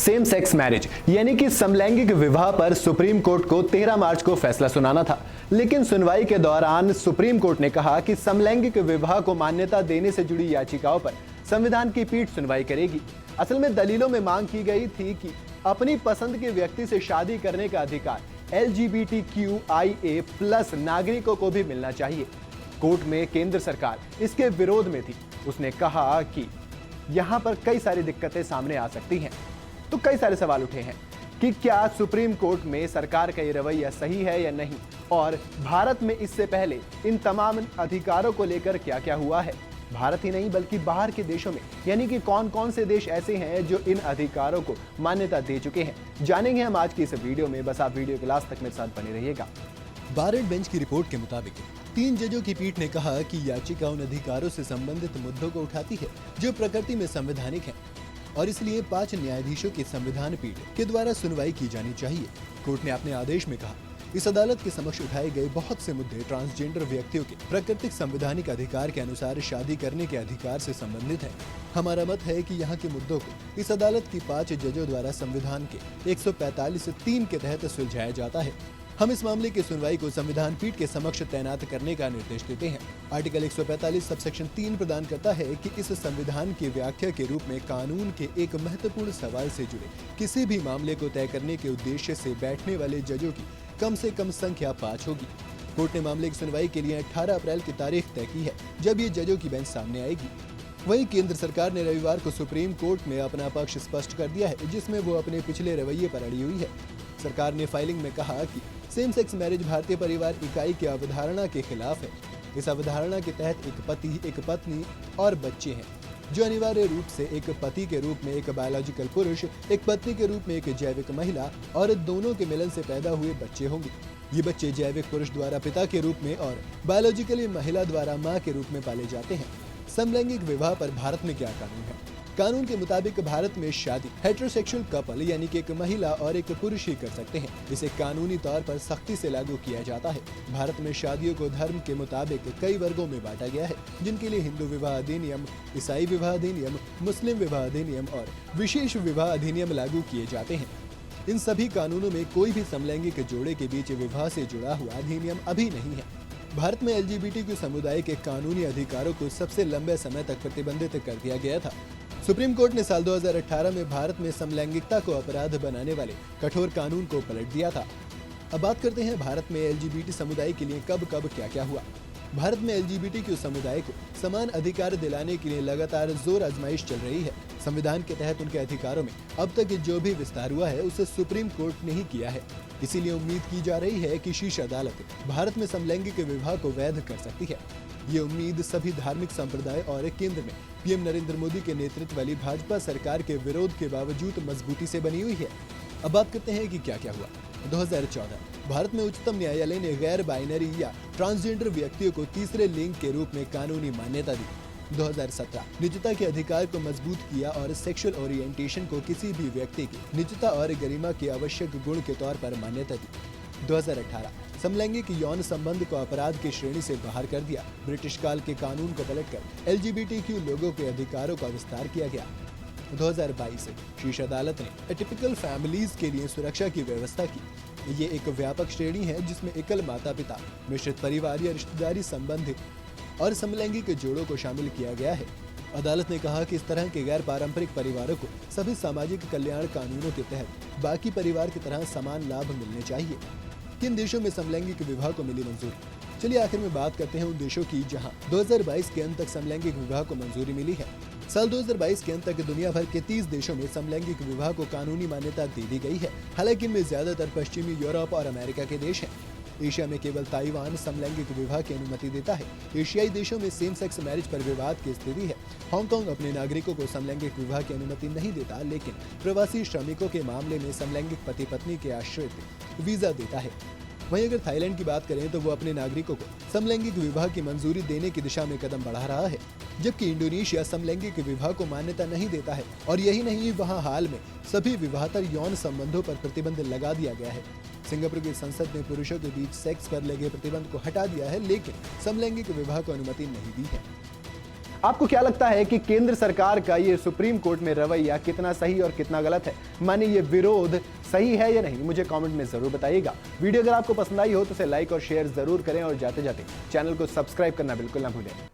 Same sex marriage यानी कि समलैंगिक विवाह पर सुप्रीम कोर्ट को 13 मार्च को फैसला सुनाना था, लेकिन सुनवाई के दौरान सुप्रीम कोर्ट ने कहा कि समलैंगिक विवाह को मान्यता देने से जुड़ी याचिकाओं पर संविधान की पीठ सुनवाई करेगी। असल में दलीलों में मांग की गई थी कि अपनी पसंद के व्यक्ति से शादी करने का अधिकार LGBTQIA+ नागरिकों को भी मिलना चाहिए। कोर्ट में केंद्र सरकार इसके विरोध में थी। उसने कहा कि यहां पर कई सारी दिक्कतें सामने आ सकती हैं। तो कई सारे सवाल उठे हैं कि क्या सुप्रीम कोर्ट में सरकार का ये रवैया सही है या नहीं, और भारत में इससे पहले इन तमाम अधिकारों को लेकर क्या क्या हुआ है। भारत ही नहीं बल्कि बाहर के देशों में, यानी कि कौन कौन से देश ऐसे हैं जो इन अधिकारों को मान्यता दे चुके हैं, जानेंगे हम आज की इस वीडियो में। बस आप वीडियो के लास्ट तक मेरे साथ बने रहिएगा। बारेट बेंच की रिपोर्ट के मुताबिक 3 जजों की पीठ ने कहा कि याचिका उन अधिकारों से संबंधित मुद्दों को उठाती है जो प्रकृति में संवैधानिक हैं, और इसलिए 5 न्यायाधीशों की संविधान पीठ के द्वारा सुनवाई की जानी चाहिए। कोर्ट ने अपने आदेश में कहा, इस अदालत के समक्ष उठाए गए बहुत से मुद्दे ट्रांसजेंडर व्यक्तियों के प्राकृतिक संवैधानिक अधिकार के अनुसार शादी करने के अधिकार से संबंधित है। हमारा मत है कि यहाँ के मुद्दों को इस अदालत की 5 जजों द्वारा संविधान के 145(3) के तहत सुलझाया जाता है। हम इस मामले की सुनवाई को संविधान पीठ के समक्ष तैनात करने का निर्देश देते हैं। आर्टिकल 145 सबसेक्शन 3 प्रदान करता है कि इस संविधान की व्याख्या के रूप में कानून के एक महत्वपूर्ण सवाल से जुड़े किसी भी मामले को तय करने के उद्देश्य से बैठने वाले जजों की कम से कम संख्या 5 होगी। कोर्ट ने मामले की सुनवाई के लिए 18 अप्रैल की तारीख तय की है, जब ये जजों की बेंच सामने आएगी। वहीं केंद्र सरकार ने रविवार को सुप्रीम कोर्ट में अपना पक्ष स्पष्ट कर दिया है, जिसमें वो अपने पिछले रवैये पर अड़ी हुई है। सरकार ने फाइलिंग में कहा कि सेम सेक्स मैरिज भारतीय परिवार इकाई की अवधारणा के खिलाफ है। इस अवधारणा के तहत एक पति, एक पत्नी और बच्चे हैं, जो अनिवार्य रूप से एक पति के रूप में एक बायोलॉजिकल पुरुष, एक पत्नी के रूप में एक जैविक महिला और दोनों के मिलन से पैदा हुए बच्चे होंगे। ये बच्चे जैविक पुरुष द्वारा पिता के रूप में और बायोलॉजिकली महिला द्वारा माँ के रूप में पाले जाते हैं। समलैंगिक विवाह पर भारत में क्या कानून है? कानून के मुताबिक भारत में शादी हेटेरोसेक्सुअल कपल यानी कि एक महिला और एक पुरुष ही कर सकते हैं। इसे कानूनी तौर पर सख्ती से लागू किया जाता है। भारत में शादियों को धर्म के मुताबिक कई वर्गों में बांटा गया है, जिनके लिए हिंदू विवाह अधिनियम, ईसाई विवाह अधिनियम, मुस्लिम विवाह अधिनियम और विशेष विवाह अधिनियम लागू किए जाते हैं। इन सभी कानूनों में कोई भी समलैंगिक जोड़े के बीच विवाह से जुड़ा हुआ अधिनियम अभी नहीं है। भारत में LGBTQ समुदाय के कानूनी अधिकारों को सबसे लंबे समय तक प्रतिबंधित कर दिया गया था। सुप्रीम कोर्ट ने साल 2018 में भारत में समलैंगिकता को अपराध बनाने वाले कठोर कानून को पलट दिया था। अब बात करते हैं भारत में LGBT समुदाय के लिए कब कब क्या क्या हुआ। भारत में LGBTQ समुदाय को समान अधिकार दिलाने के लिए लगातार जोर आजमाइश चल रही है। संविधान के तहत उनके अधिकारों में अब तक जो भी विस्तार हुआ है उसे सुप्रीम कोर्ट ने ही किया है। इसीलिए उम्मीद की जा रही है कि शीर्ष अदालत भारत में समलैंगिक विवाह को वैध कर सकती है। ये उम्मीद सभी धार्मिक संप्रदाय और केंद्र में पीएम नरेंद्र मोदी के नेतृत्व वाली भाजपा सरकार के विरोध के बावजूद मजबूती से बनी हुई है। अब बात करते हैं कि क्या क्या हुआ। 2014 भारत में उच्चतम न्यायालय ने गैर बाइनरी या ट्रांसजेंडर व्यक्तियों को तीसरे लिंग के रूप में कानूनी मान्यता दी। 2017 निजता के अधिकार को मजबूत किया और सेक्सुअल ओरिएंटेशन को किसी भी व्यक्ति की निजता और गरिमा के आवश्यक गुण के तौर पर मान्यता दी। 2018 समलैंगिक यौन संबंध को अपराध की श्रेणी से बाहर कर दिया। ब्रिटिश काल के कानून को पलटकर LGBTQ लोगों के अधिकारों का विस्तार किया गया। 2022 से शीर्ष अदालत ने एटिपिकल फैमिलीज के लिए सुरक्षा की व्यवस्था की। ये एक व्यापक श्रेणी है जिसमें एकल माता पिता, मिश्रित परिवार या रिश्तेदारी संबंधित और समलैंगिक जोड़ों को शामिल किया गया है। अदालत ने कहा कि इस तरह के गैर पारंपरिक परिवारों को सभी सामाजिक कल्याण कानूनों के तहत बाकी परिवार की तरह समान लाभ मिलने चाहिए। किन देशों में समलैंगिक विवाह को मिली मंजूरी? चलिए आखिर में बात करते हैं उन देशों की जहां 2022 के अंत तक समलैंगिक विवाह को मंजूरी मिली है। साल 2022 के अंत तक दुनिया भर के 30 देशों में समलैंगिक विवाह को कानूनी मान्यता दे दी गई है। हालांकि इनमें ज्यादातर पश्चिमी यूरोप और अमेरिका के देश हैं। एशिया में केवल ताइवान समलैंगिक विवाह की अनुमति देता है। एशियाई देशों में सेम सेक्स मैरिज पर विवाद की स्थिति है। हांगकांग अपने नागरिकों को समलैंगिक विवाह की अनुमति नहीं देता, लेकिन प्रवासी श्रमिकों के मामले में समलैंगिक पति पत्नी के आश्रित वीजा देता है। वहीं अगर थाईलैंड की बात करें तो वो अपने नागरिकों को समलैंगिक विवाह की मंजूरी देने की दिशा में कदम बढ़ा रहा है, जबकि इंडोनेशिया समलैंगिक विवाह को मान्यता नहीं देता है। और यही नहीं, वहां हाल में सभी विवाहतर यौन संबंधों पर प्रतिबंध लगा दिया गया है। सिंगापुर की संसद ने पुरुषों के बीच सेक्स पर लगे प्रतिबंध को हटा दिया है, लेकिन समलैंगिक विवाह को अनुमति नहीं दी है। आपको क्या लगता है कि केंद्र सरकार का ये सुप्रीम कोर्ट में रवैया कितना सही और कितना गलत है? माने ये विरोध सही है या नहीं? मुझे कमेंट में जरूर बताइएगा। वीडियो अगर आपको पसंद आई हो तो इसे लाइक और शेयर जरूर करें और जाते जाते चैनल को सब्सक्राइब करना बिल्कुल ना भूलें।